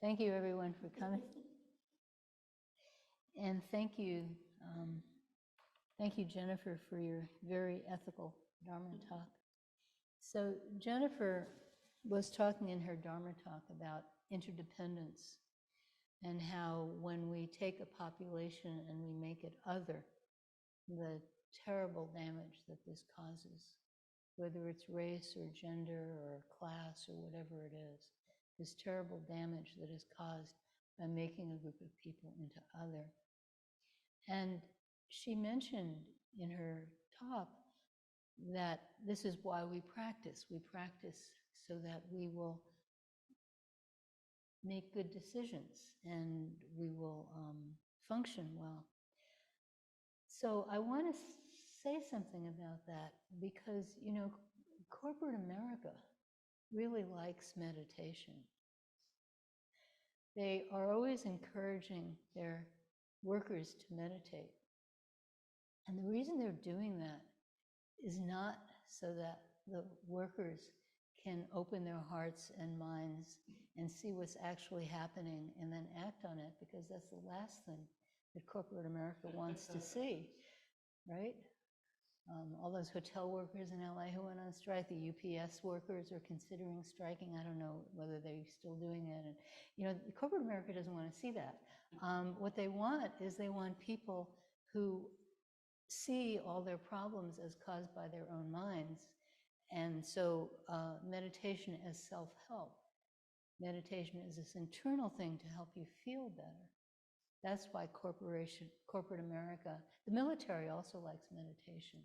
Thank you, everyone, for coming. And thank you, Jennifer, for your very ethical Dharma talk. So Jennifer was talking in her Dharma talk about interdependence and how when we take a population and we make it other, the terrible damage that this causes, whether it's race or gender or class or whatever it is, this terrible damage that is caused by making a group of people into other. And she mentioned in her talk that this is why we practice. We practice so that we will make good decisions and we will function well. So I want to say something about that because, you know, corporate America really likes meditation. They are always encouraging their workers to meditate. And the reason they're doing that is not so that the workers can open their hearts and minds and see what's actually happening and then act on it, because that's the last thing that corporate America wants to see, right? All those hotel workers in LA who went on strike, the UPS workers are considering striking. I don't know whether they're still doing it. And, you know, corporate America doesn't want to see that. What they want is they want people who see all their problems as caused by their own minds. And so meditation as self-help. Meditation is this internal thing to help you feel better. That's why corporate America, the military also likes meditation.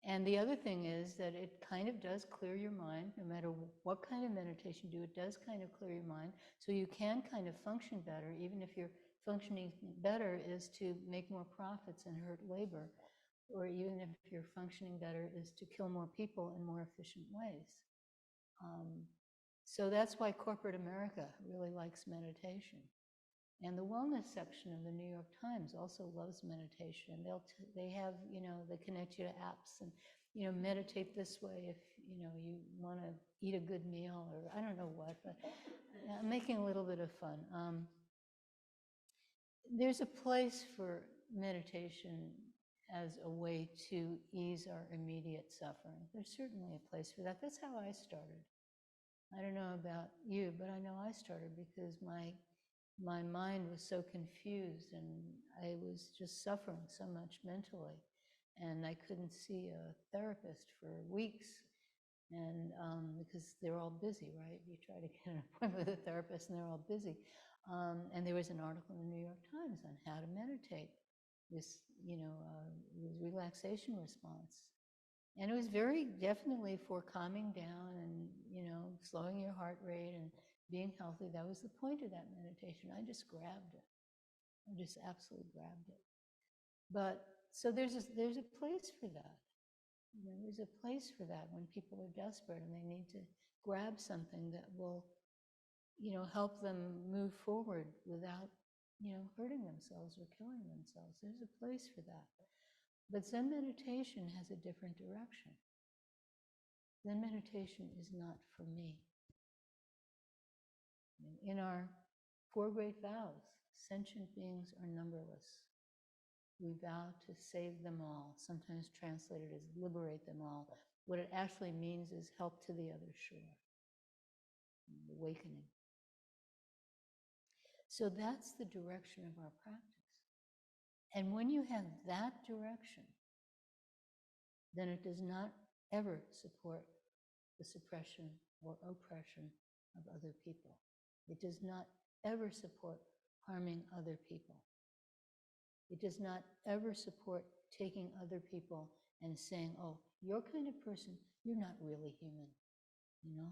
And the other thing is that it kind of does clear your mind, no matter what kind of meditation you do, it does kind of clear your mind. So you can kind of function better, even if you're functioning better is to make more profits and hurt labor, or even if you're functioning better is to kill more people in more efficient ways. So that's why corporate America really likes meditation. And the wellness section of the New York Times also loves meditation. They have, you know, they connect you to apps and, you know, meditate this way if, you know, you want to eat a good meal or I don't know what, but I'm making a little bit of fun. There's a place for meditation as a way to ease our immediate suffering. There's certainly a place for that. That's how I started. I don't know about you, but I know I started because my mind was so confused and I was just suffering so much mentally, and I couldn't see a therapist for weeks, and because they're all busy, right? You try to get an appointment with a therapist and they're all busy. And there was an article in the New York Times on how to meditate, this, you know, relaxation response. And it was very definitely for calming down and, you know, slowing your heart rate and being healthy. That was the point of that meditation. I just grabbed it. I just absolutely grabbed it. But so there's a place for that. You know, there's a place for that when people are desperate and they need to grab something that will, you know, help them move forward without, you know, hurting themselves or killing themselves. There's a place for that. But Zen meditation has a different direction. Zen meditation is not for me. In our four great vows, sentient beings are numberless. We vow to save them all, sometimes translated as liberate them all. What it actually means is help to the other shore, awakening. So that's the direction of our practice. And when you have that direction, then it does not ever support the suppression or oppression of other people. It does not ever support harming other people. It does not ever support taking other people and saying, oh, your kind of person, you're not really human, you know?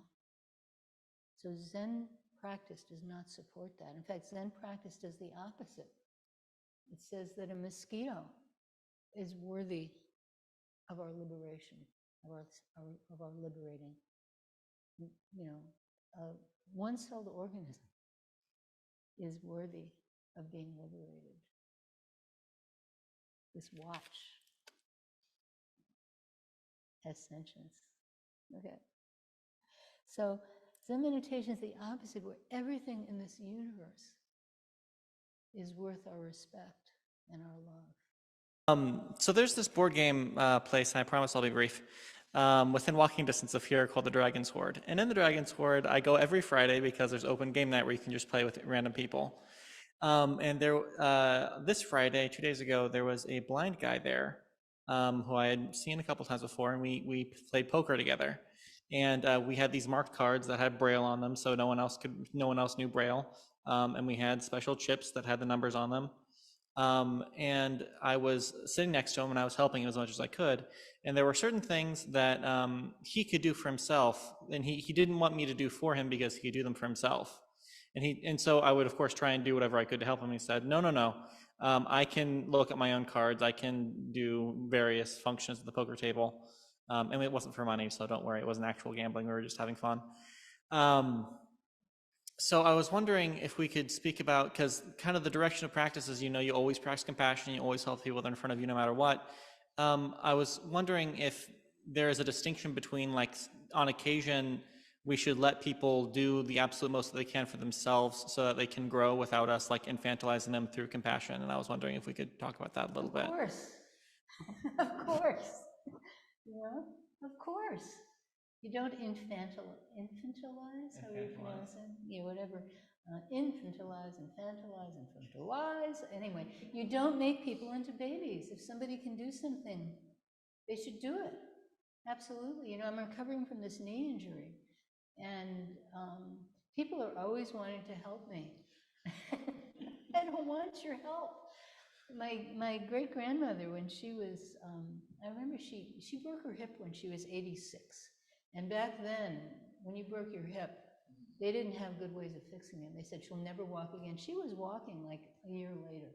So Zen practice does not support that. In fact, Zen practice does the opposite. It says that a mosquito is worthy of our liberation, of our liberating. You know, a one-celled organism is worthy of being liberated. This watch has sentience. Okay. So Zen meditation is the opposite, where everything in this universe is worth our respect and our love. So there's this board game place, and I promise I'll be brief, within walking distance of here called the Dragon's Hoard. And in the Dragon's Hoard, I go every Friday because there's open game night where you can just play with random people. And there, this Friday, 2 days ago, there was a blind guy there who I had seen a couple times before, and we played poker together. And we had these marked cards that had Braille on them, so no one else knew Braille. And we had special chips that had the numbers on them. And I was sitting next to him, and I was helping him as much as I could. And there were certain things that he could do for himself, and he didn't want me to do for him because he could do them for himself. And so I would, of course, try and do whatever I could to help him. He said, no. I can look at my own cards. I can do various functions at the poker table. And it wasn't for money, so don't worry. It wasn't actual gambling. We were just having fun. So I was wondering if we could speak about, because kind of the direction of practice is, you always practice compassion. You always help people that are in front of you no matter what. I was wondering if there is a distinction between, like, on occasion, we should let people do the absolute most that they can for themselves so that they can grow without us, like, infantilizing them through compassion. And I was wondering if we could talk about that a little bit. Of course. Of course. Of course. You don't infantilize, how do you pronounce it? Yeah, whatever. Infantilize. Anyway, you don't make people into babies. If somebody can do something, they should do it. Absolutely. I'm recovering from this knee injury. And people are always wanting to help me. I don't want your help. My great-grandmother, when she was, I remember she broke her hip when she was 86. And back then, when you broke your hip, they didn't have good ways of fixing it. They said she'll never walk again. She was walking like a year later,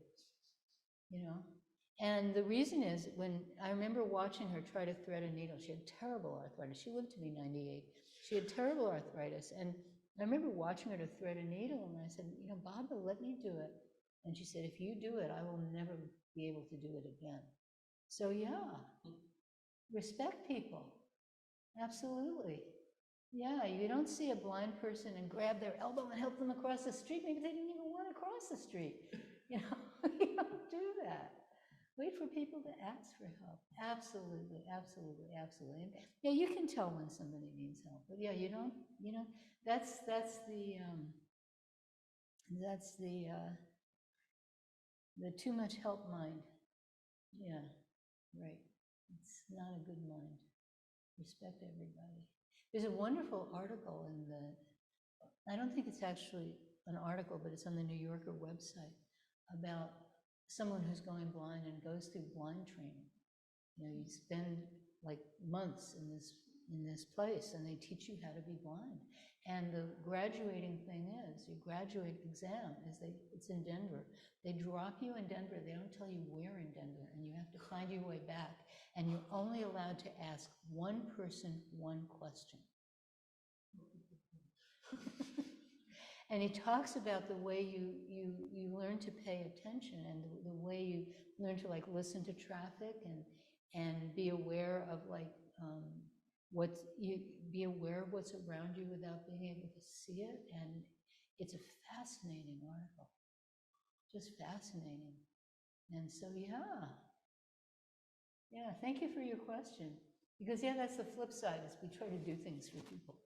And the reason is, when I remember watching her try to thread a needle, she had terrible arthritis. She lived to be 98. She had terrible arthritis. And I remember watching her to thread a needle, and I said, Baba, let me do it. And she said, if you do it, I will never be able to do it again. So yeah, respect people. Absolutely. Yeah, you don't see a blind person and grab their elbow and help them across the street. Maybe they didn't even want to cross the street. You don't do that. Wait for people to ask for help. Absolutely. Yeah, you can tell when somebody needs help, but yeah, you don't. That's the too much help mind. Yeah, right. It's not a good mind. Respect everybody. There's a wonderful article I don't think it's actually an article, but it's on the New Yorker website, about someone who's going blind and goes through blind training. You spend like months in this place, and they teach you how to be blind. And the graduating thing is, your graduate exam it's in Denver. They drop you in Denver. They don't tell you where in Denver, and you have to find your way back. And you're only allowed to ask one person one question. And he talks about the way you learn to pay attention, and the way you learn to, like, listen to traffic and be aware of, like, be aware of what's around you without being able to see it. And it's a fascinating article, just fascinating. And so yeah, thank you for your question, because that's the flip side, is we try to do things for people.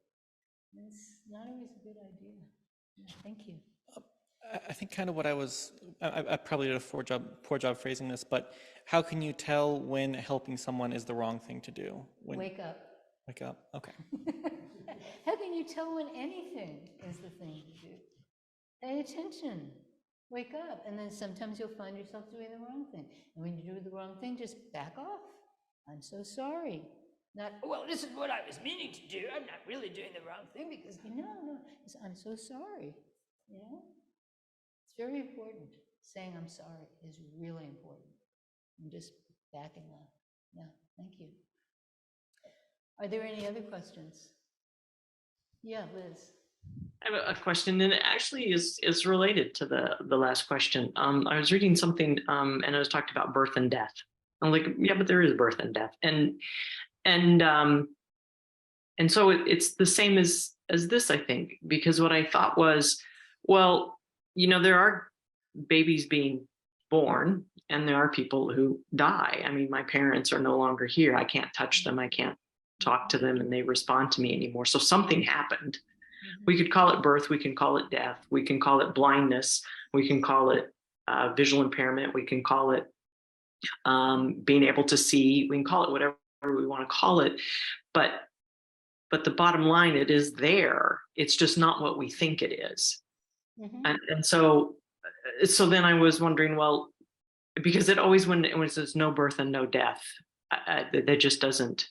And it's not always a good idea. Yeah, thank you. I think kind of what I probably did a poor job phrasing this, but how can you tell when helping someone is the wrong thing to do? Wake up. Wake up, okay. How can you tell when anything is the thing to do? Pay attention. Wake up. And then sometimes you'll find yourself doing the wrong thing. And when you do the wrong thing, just back off. I'm so sorry. Not, well, this is what I was meaning to do. I'm not really doing the wrong thing, because, no. I'm so sorry. It's very important. Saying I'm sorry is really important. And just backing off. Yeah, thank you. Are there any other questions? Yeah, Liz. I have a question, and it actually is related to the last question. I was reading something, and it was talked about birth and death. I'm like, yeah, but there is birth and death, and so it's the same as as this, I think, because what I thought was, well, there are babies being born and there are people who die. I mean, my parents are no longer here. I can't touch them. I can't talk to them and they respond to me anymore. So something happened. We could call it birth. We can call it death. We can call it blindness. We can call it visual impairment. We can call it being able to see. We can call it whatever we want to call it. But the bottom line, it is there. It's just not what we think it is. And so then I was wondering, well, because it always, when it says no birth and no death, that just doesn't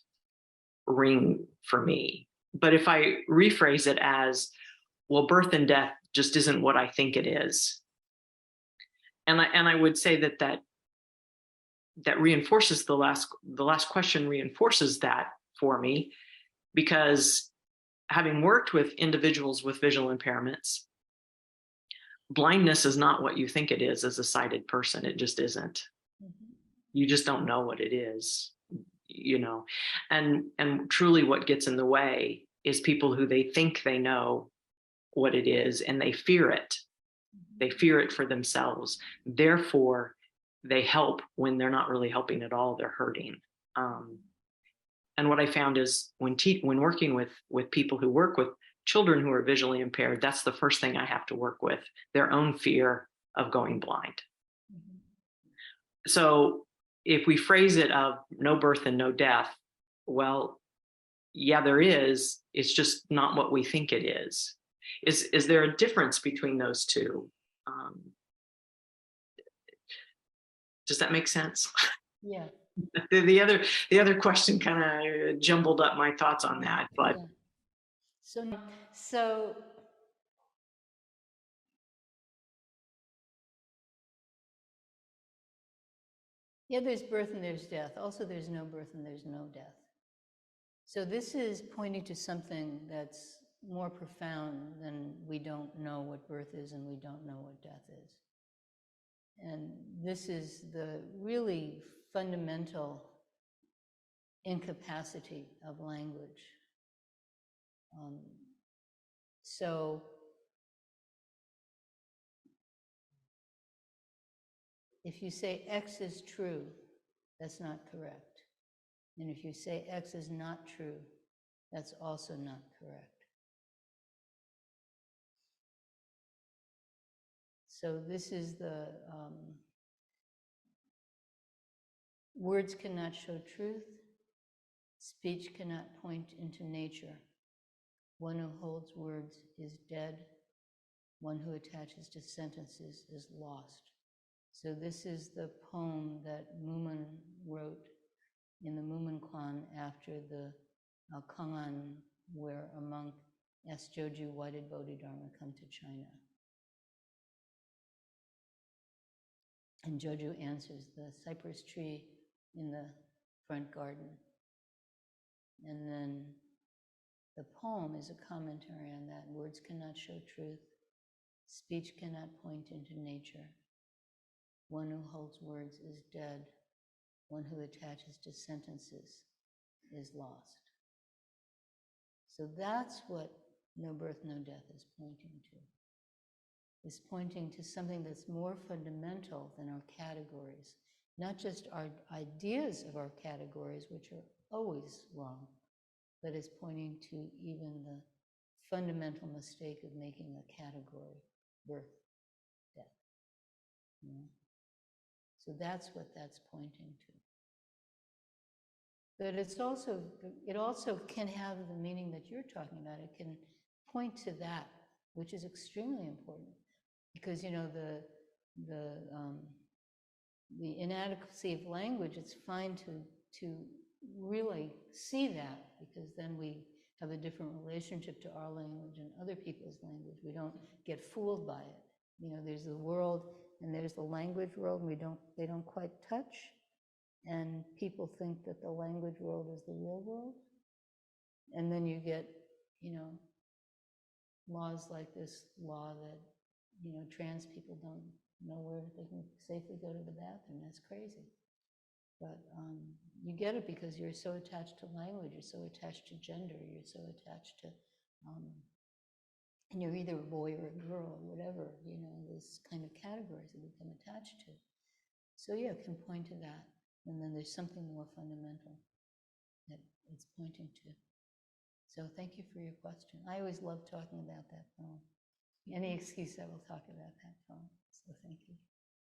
ring for me. But if I rephrase it as, well, birth and death just isn't what I think it is. And I would say that reinforces the last question, reinforces that for me, because having worked with individuals with visual impairments, blindness is not what you think it is as a sighted person. It just isn't. You just don't know what it is, and truly what gets in the way is people who they think they know what it is and they fear it. They fear it for themselves. Therefore, they help when they're not really helping at all. They're hurting. And what I found is when working with people who work with children who are visually impaired, that's the first thing I have to work with, their own fear of going blind. So if we phrase it of no birth and no death, well, yeah, there is. It's just not what we think it is. Is there a difference between those two? Does that make sense? Yeah. The other question kind of jumbled up my thoughts on that, but yeah. So yeah, there's birth and there's death. Also, there's no birth and there's no death. So this is pointing to something that's more profound than we don't know what birth is and we don't know what death is. And this is the really fundamental incapacity of language. So if you say X is true, that's not correct. And if you say X is not true, that's also not correct. So this is the words cannot show truth, speech cannot point into nature. One who holds words is dead. One who attaches to sentences is lost. So this is the poem that Mumen wrote in the Mumen after the Kangan, where a monk asked Joju, why did Bodhidharma come to China? And Joju answers, the cypress tree in the front garden. And then the poem is a commentary on that. Words cannot show truth. Speech cannot point into nature. One who holds words is dead. One who attaches to sentences is lost. So that's what no birth, no death is pointing to. It's pointing to something that's more fundamental than our categories, not just our ideas of our categories, which are always wrong, but it's pointing to even the fundamental mistake of making a category, birth, death. So that's what that's pointing to. But it also can have the meaning that you're talking about. It can point to that, which is extremely important, because the inadequacy of language. It's fine to really see that, because then we have a different relationship to our language and other people's language. We don't get fooled by it. There's the world and there's the language world, and they don't quite touch. And people think that the language world is the real world. And then you get, laws like this law that, trans people don't know where they can safely go to the bathroom. That's crazy. But you get it because you're so attached to language, you're so attached to gender, you're so attached to And you're either a boy or a girl, or whatever, you know, this kind of categories that we become attached to. So yeah, it can point to that. And then there's something more fundamental that it's pointing to. So thank you for your question. I always love talking about that poem. Any excuse I will talk about that poem. So thank you.